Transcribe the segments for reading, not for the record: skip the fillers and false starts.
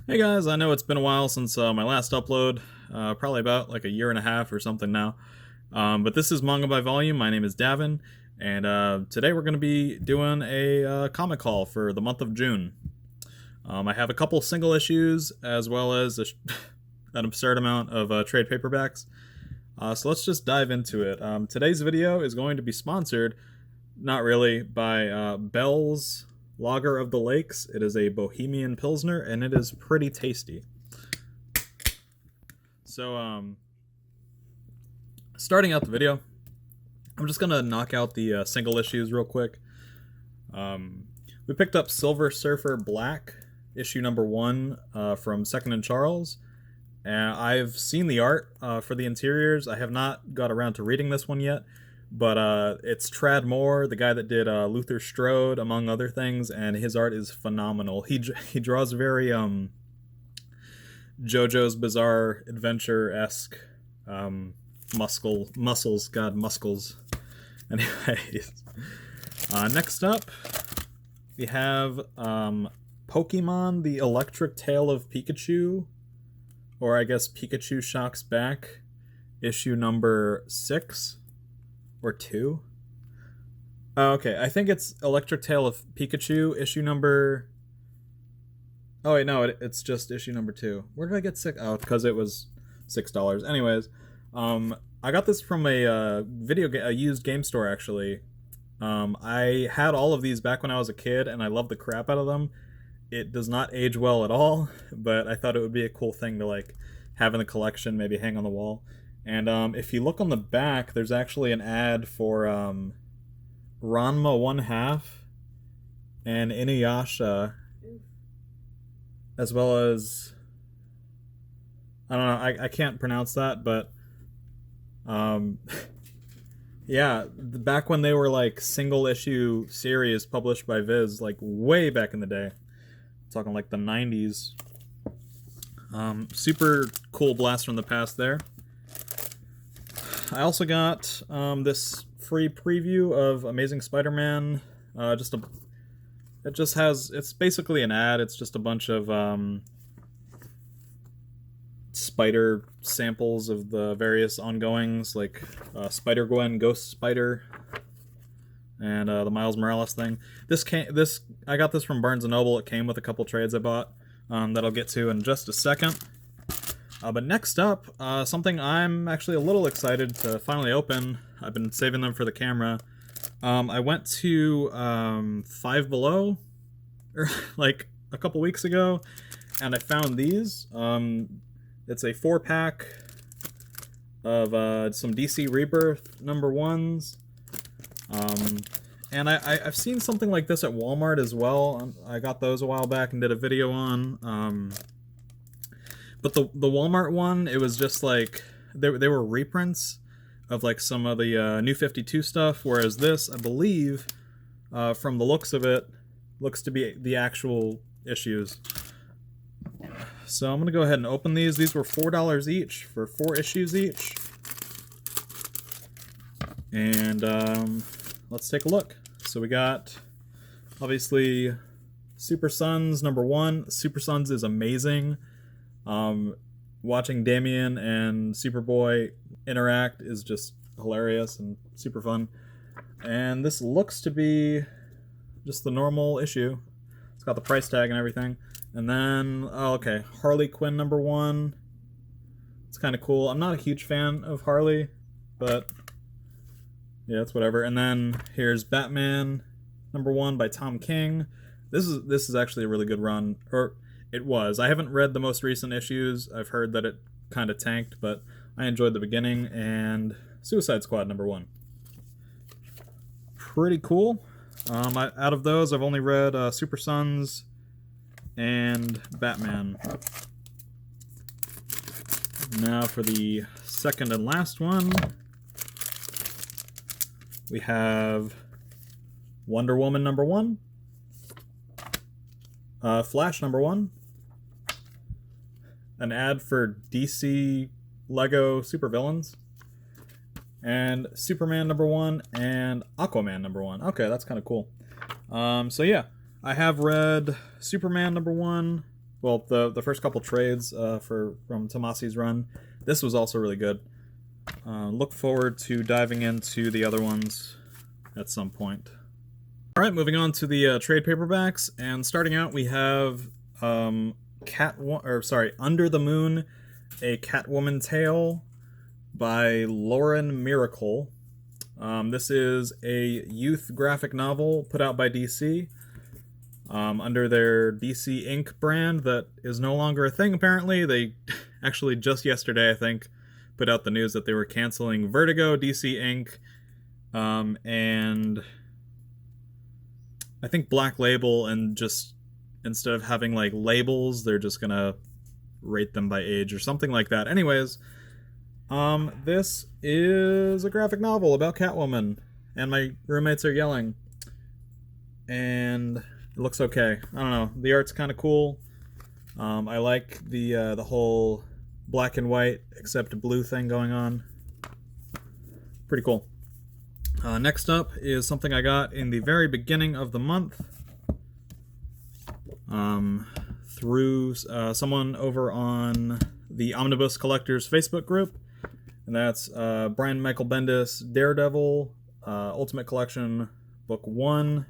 Hey guys, I know it's been a while since my last upload, probably about like a year and a half or something now. But this is Manga by Volume. My name is Davin, and today we're going to be doing a comic haul for the month of June. I have a couple single issues as well as an absurd amount of trade paperbacks. So let's just dive into it. Today's video is going to be sponsored, not really, by Bell's Lager of the Lakes. It is a Bohemian Pilsner, and it is pretty tasty. So, starting out the video, I'm just gonna knock out the single issues real quick. We picked up Silver Surfer Black, issue number 1 from Second and Charles. And I've seen the art for the interiors. I have not got around to reading this one yet, but it's Trad Moore, the guy that did Luther Strode, among other things, and his art is phenomenal. He draws very JoJo's Bizarre Adventure-esque muscles. God, muscles. Anyways, next up we have Pokemon: The Electric Tale of Pikachu, or I guess Pikachu Shocks Back, issue number 6 or 2. Oh, okay, I think it's Electric Tale of Pikachu, issue number... Oh wait, no, it's just issue number 2. Where did I get 6? Oh, because it was $6. Anyways, I got this from a a used game store, actually. I had all of these back when I was a kid, and I loved the crap out of them. It does not age well at all, but I thought it would be a cool thing to like have in the collection, maybe hang on the wall. And if you look on the back, there's actually an ad for Ranma One Half and Inuyasha, as well as, I don't know, I can't pronounce that, but yeah, back when they were like single issue series published by Viz, like way back in the day, talking like the 90s. Super cool blast from the past there. I also got this free preview of Amazing Spider-Man. It's basically an ad. It's just a bunch of spider samples of the various ongoings, like Spider-Gwen, Ghost Spider, and the Miles Morales thing. I got this from Barnes & Noble. It came with a couple trades I bought that I'll get to in just a second. But next up, something I'm actually a little excited to finally open. I've been saving them for the camera. I went to Five Below like a couple weeks ago, and I found these. It's a 4-pack of some DC Rebirth number 1s. And I've seen something like this at Walmart as well. I got those a while back and did a video on. But the Walmart one, it was just like, they were reprints of like some of the New 52 stuff, whereas this, I believe, from the looks of it, looks to be the actual issues. So I'm going to go ahead and open these. These were $4 each for 4 issues each. And let's take a look. So we got, obviously, Super Sons number 1. Super Sons is amazing. Watching Damian and Superboy interact is just hilarious and super fun. And this looks to be just the normal issue. It's got the price tag and everything. And then, oh, okay, Harley Quinn number 1. It's kind of cool. I'm not a huge fan of Harley, but yeah, it's whatever. And then here's Batman number 1 by Tom King. This is actually a really good run, or it was. I haven't read the most recent issues. I've heard that it kind of tanked, but I enjoyed the beginning. And Suicide Squad number 1. Pretty cool. Out of those, I've only read Super Sons and Batman. Now for the second and last one, we have Wonder Woman number 1, Flash number 1, an ad for DC Lego Supervillains, and Superman number 1, and Aquaman number 1. Okay, that's kind of cool. So yeah, I have read Superman number 1, well, the first couple trades from Tomasi's run. This was also really good. Look forward to diving into the other ones at some point. All right, moving on to the trade paperbacks, and starting out we have Under the Moon, a Catwoman tale by Lauren Miracle. This is a youth graphic novel put out by DC under their DC Inc. brand that is no longer a thing, apparently. They actually just yesterday, I think, put out the news that they were canceling Vertigo, DC Inc., and I think Black Label, and just instead of having like labels, they're just gonna rate them by age or something like that. Anyways, this is a graphic novel about Catwoman, and my roommates are yelling, and it looks okay. I don't know. The art's kind of cool. I like the whole black and white except blue thing going on. Pretty cool. Next up is something I got in the very beginning of the month through someone over on the Omnibus Collectors Facebook group, and that's Brian Michael Bendis, Daredevil, Ultimate Collection, Book 1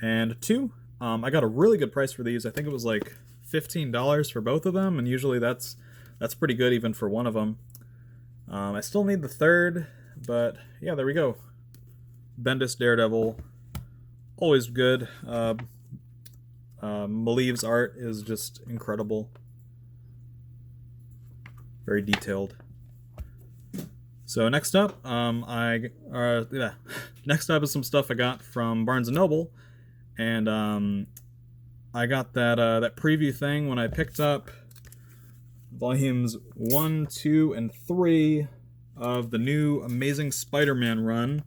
and 2. I got a really good price for these. I think it was like $15 for both of them, and usually that's pretty good even for one of them. I still need the third, but yeah, there we go. Bendis Daredevil, always good. Malieve's art is just incredible. Very detailed. So next up, next up is some stuff I got from Barnes & Noble, and I got that preview thing when I picked up volumes 1, 2, and 3 of the new Amazing Spider-Man run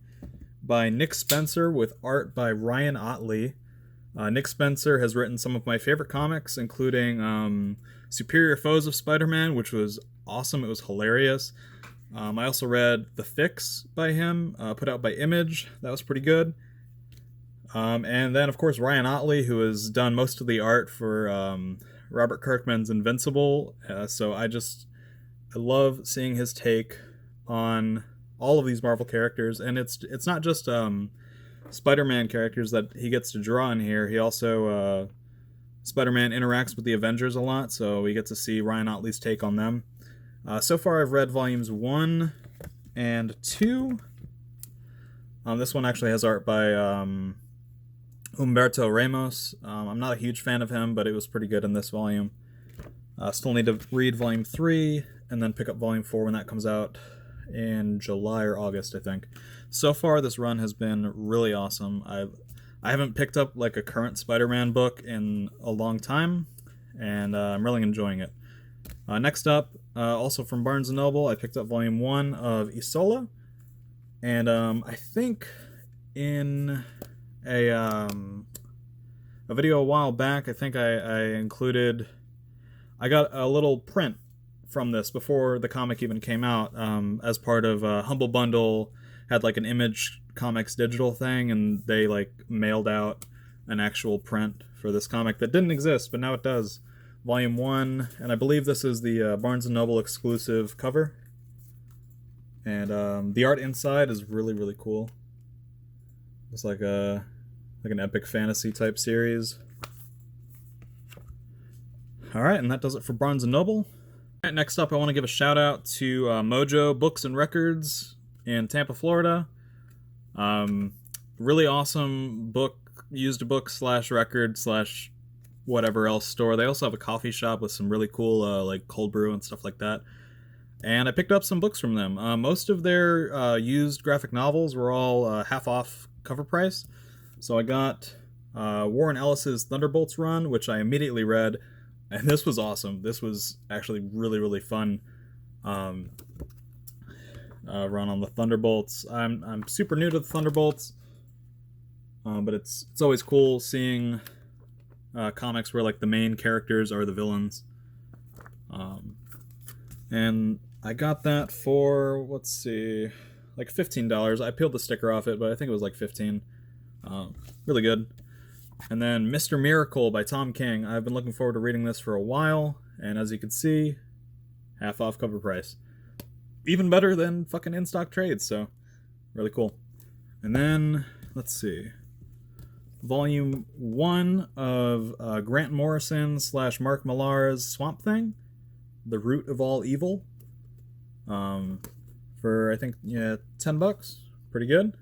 by Nick Spencer with art by Ryan Ottley. Nick Spencer has written some of my favorite comics, including Superior Foes of Spider-Man, which was awesome. It was hilarious. I also read The Fix by him, put out by Image. That was pretty good. And then, of course, Ryan Ottley, who has done most of the art for Robert Kirkman's Invincible. So I love seeing his take on all of these Marvel characters. And it's not just Spider-Man characters that he gets to draw in here. He also, Spider-Man interacts with the Avengers a lot, so we get to see Ryan Ottley's take on them. So far I've read volumes 1 and 2. This one actually has art by Humberto Ramos. I'm not a huge fan of him, but it was pretty good in this volume. Still need to read volume 3 and then pick up volume 4 when that comes out in July or August, I think. So far this run has been really awesome. I haven't picked up like a current Spider-Man book in a long time, and I'm really enjoying it. Next up, also from Barnes & Noble, I picked up volume 1 of Isola, and I think in a video a while back, I think I got a little print from this before the comic even came out, as part of Humble Bundle had like an Image Comics digital thing, and they like mailed out an actual print for this comic that didn't exist, but now it does. Volume 1, and I believe this is the Barnes & Noble exclusive cover. And the art inside is really, really cool. It's like an epic fantasy type series. Alright, and that does it for Barnes & Noble. Alright, next up I want to give a shout out to Mojo Books and Records in Tampa, Florida. Really awesome used book / record / whatever else store. They also have a coffee shop with some really cool like cold brew and stuff like that. And I picked up some books from them. Most of their used graphic novels were all half off cover price. So I got Warren Ellis's Thunderbolts run, which I immediately read, and this was awesome. This was actually really, really fun. Run on the Thunderbolts. I'm super new to the Thunderbolts, but it's always cool seeing comics where like the main characters are the villains. And I got that for, let's see, like $15. I peeled the sticker off it, but I think it was like $15. Really good. And then Mr. Miracle by Tom King. I've been looking forward to reading this for a while, and as you can see, half off cover price. Even better than fucking in-stock trades, so really cool. And then, let's see, Volume 1 of Grant Morrison / Mark Millar's Swamp Thing, The Root of All Evil, for, I think, yeah, $10. Pretty good.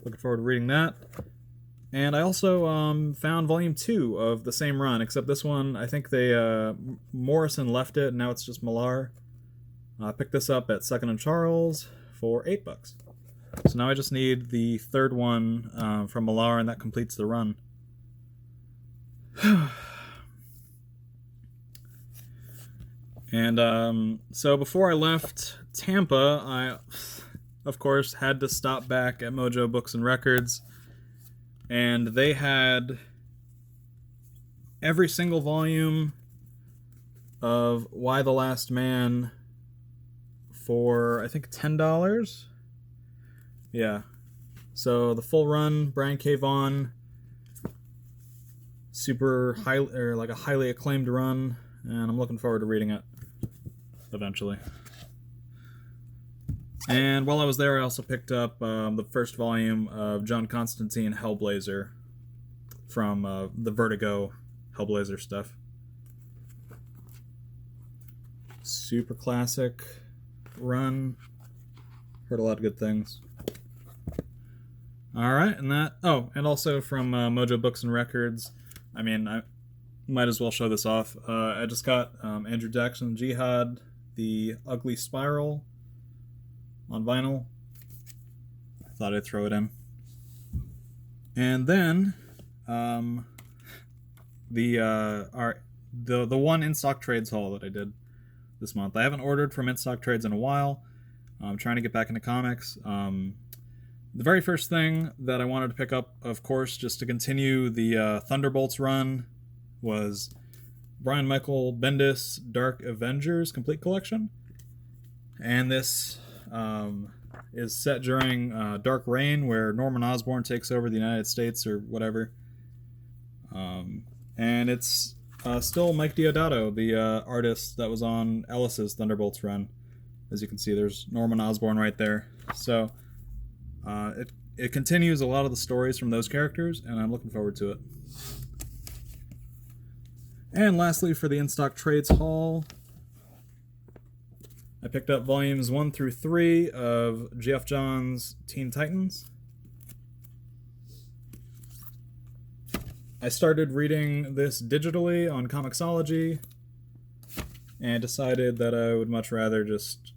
Looking forward to reading that. And I also found Volume 2 of the same run, except this one, I think Morrison left it, and now it's just Millar. I picked this up at Second and Charles for $8. So now I just need the third one from Millar, and that completes the run. And so before I left Tampa, I, of course, had to stop back at Mojo Books and Records. And they had every single volume of Y the Last Man for, I think, $10. Yeah. So the full run, Brian K. Vaughan, super high, or like a highly acclaimed run, and I'm looking forward to reading it eventually. And while I was there, I also picked up the first volume of John Constantine Hellblazer from the Vertigo Hellblazer stuff. Super classic run. Heard a lot of good things. Alright, and that... Oh, and also from Mojo Books and Records. I mean, I might as well show this off. I just got Andrew Jackson Jihad, The Ugly Spiral, on vinyl. I thought I'd throw it in. And then the one in-stock trades haul that I did this month. I haven't ordered from in-stock trades in a while. I'm trying to get back into comics. The very first thing that I wanted to pick up, of course, just to continue the Thunderbolts run, was Brian Michael Bendis Dark Avengers Complete Collection. And this is set during Dark Reign, where Norman Osborn takes over the United States or whatever. And it's still Mike Deodato, the artist that was on Ellis's Thunderbolts run. As you can see, there's Norman Osborn right there. So it continues a lot of the stories from those characters, and I'm looking forward to it. And lastly, for the in-stock trades haul, I picked up volumes 1 through 3 of Geoff Johns' Teen Titans. I started reading this digitally on Comixology and decided that I would much rather just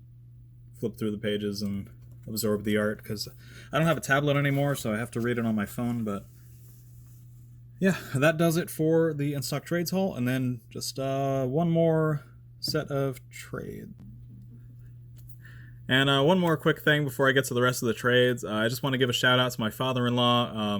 flip through the pages and absorb the art, because I don't have a tablet anymore, so I have to read it on my phone. But yeah, that does it for the in-stock trades haul, and then just one more set of trades. And one more quick thing before I get to the rest of the trades. I just want to give a shout out to my father-in-law,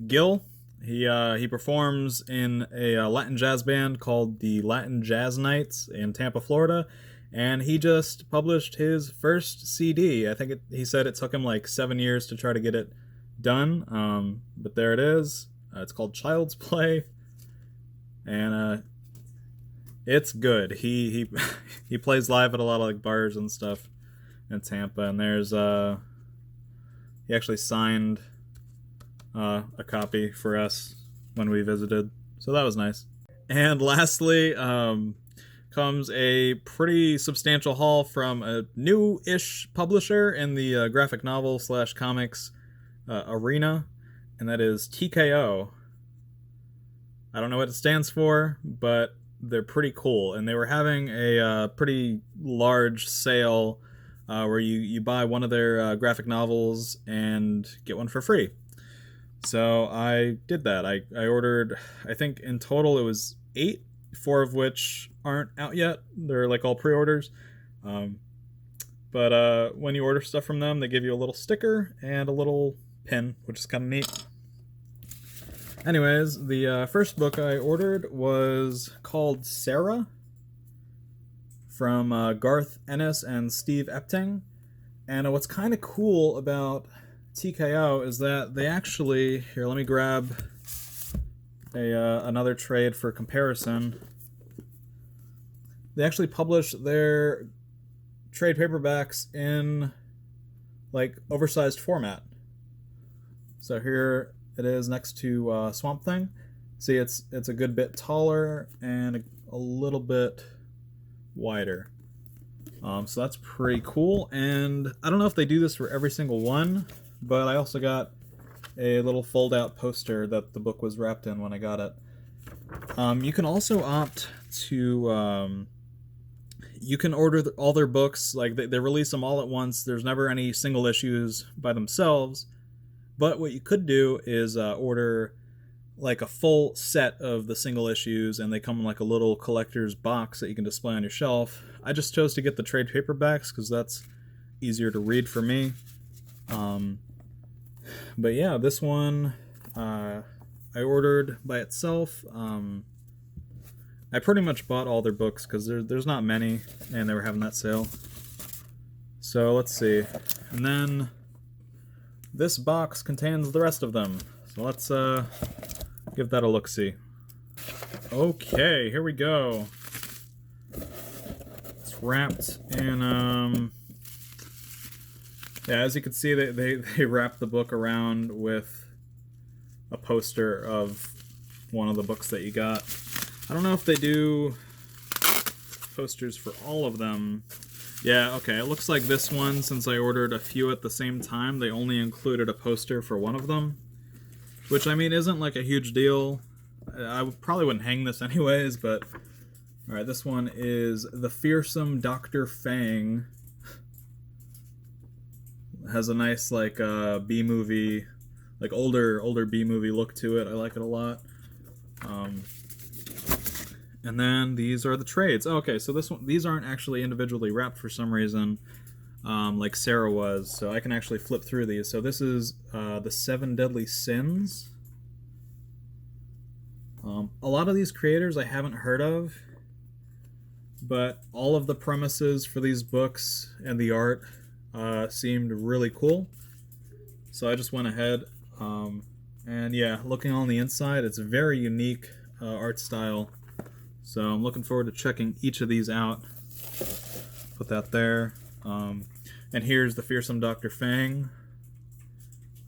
Gil. He performs in a Latin jazz band called the Latin Jazz Nights in Tampa, Florida, and he just published his first CD. I think he said it took him like 7 years to try to get it done, but there it is. It's called Child's Play, and it's good. He he plays live at a lot of like bars and stuff in Tampa, and there's he actually signed a copy for us when we visited, so that was nice. And lastly, comes a pretty substantial haul from a new-ish publisher in the graphic novel / comics arena, and that is TKO. I don't know what it stands for, but they're pretty cool, and they were having a pretty large sale where you buy one of their graphic novels and get one for free. So I did that. I ordered, I think in total it was 8, 4 of which aren't out yet. They're like all pre-orders. But when you order stuff from them, they give you a little sticker and a little pin, which is kind of neat. Anyways, the first book I ordered was called Sarah, from Garth Ennis and Steve Epting. And what's kind of cool about TKO is that they actually... Here, let me grab another trade for comparison. They actually publish their trade paperbacks in like oversized format. So here it is next to Swamp Thing. See, it's a good bit taller and a little bit wider. So that's pretty cool. And I don't know if they do this for every single one, but I also got a little fold-out poster that the book was wrapped in when I got it. You can also opt to... you can order all their books, like they release them all at once. There's never any single issues by themselves. But what you could do is order like a full set of the single issues, and they come in like a little collector's box that you can display on your shelf. I just chose to get the trade paperbacks because that's easier to read for me. But yeah, this one I ordered by itself. I pretty much bought all their books because there's not many, and they were having that sale. So let's see. And then this box contains the rest of them. So let's give that a look-see. Okay, here we go. It's wrapped in, yeah, as you can see, they wrapped the book around with a poster of one of the books that you got. I don't know if they do posters for all of them. Yeah, okay, it looks like this one, since I ordered a few at the same time, they only included a poster for one of them. Which, I mean, isn't like a huge deal. I probably wouldn't hang this anyways, but... Alright, this one is The Fearsome Dr. Fang. Has a nice, like, B-movie, like, older B-movie look to it. I like it a lot. And then these are the trades. Oh, okay, so these aren't actually individually wrapped for some reason, like Sarah was, so I can actually flip through these. So this is the 7 Deadly Sins. A lot of these creators I haven't heard of, but all of the premises for these books and the art seemed really cool. So I just went ahead, and yeah, looking on the inside, it's a very unique art style. So I'm looking forward to checking each of these out. Put that there. And here's The Fearsome Dr. Fang.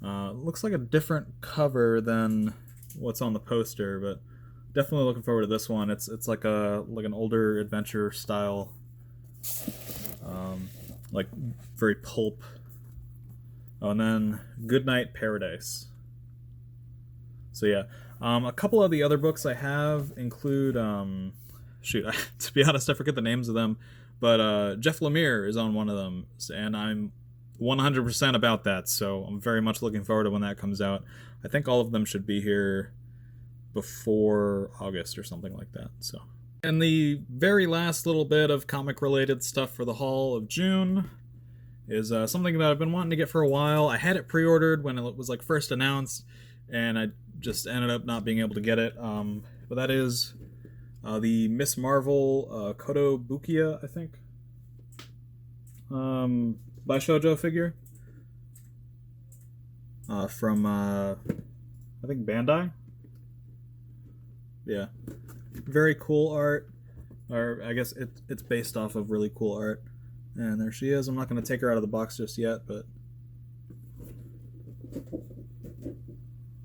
Looks like a different cover than what's on the poster, but definitely looking forward to this one. It's like an older adventure style, like very pulp. Oh, and then Goodnight Paradise. So yeah. A couple of the other books I have include, shoot, to be honest, I forget the names of them, but Jeff Lemire is on one of them, and I'm 100% about that, so I'm very much looking forward to when that comes out. I think all of them should be here before August or something like that. So, and the very last little bit of comic-related stuff for the haul of June is something that I've been wanting to get for a while. I had it pre-ordered when it was like first announced, and I just ended up not being able to get it. But that is the Miss Marvel Kotobukiya, I think, by Shoujo figure from I think Bandai. Yeah, very cool art, or I guess it's based off of really cool art. And there she is. I'm not going to take her out of the box just yet, but...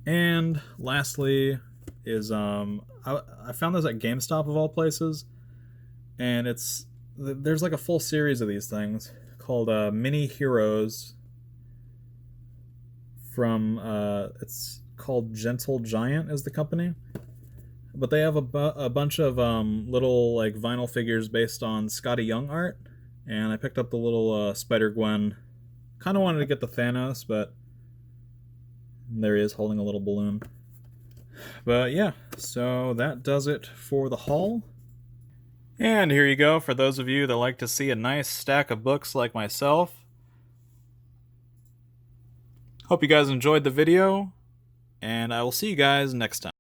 And lastly is I found this at GameStop of all places, and there's like a full series of these things called Mini Heroes from it's called Gentle Giant is the company, but they have a bunch of little like vinyl figures based on Scotty Young art, and I picked up the little Spider-Gwen. Kind of wanted to get the Thanos, but there he is holding a little balloon. But yeah, so that does it for the haul. And here you go for those of you that like to see a nice stack of books like myself. Hope you guys enjoyed the video, and I will see you guys next time.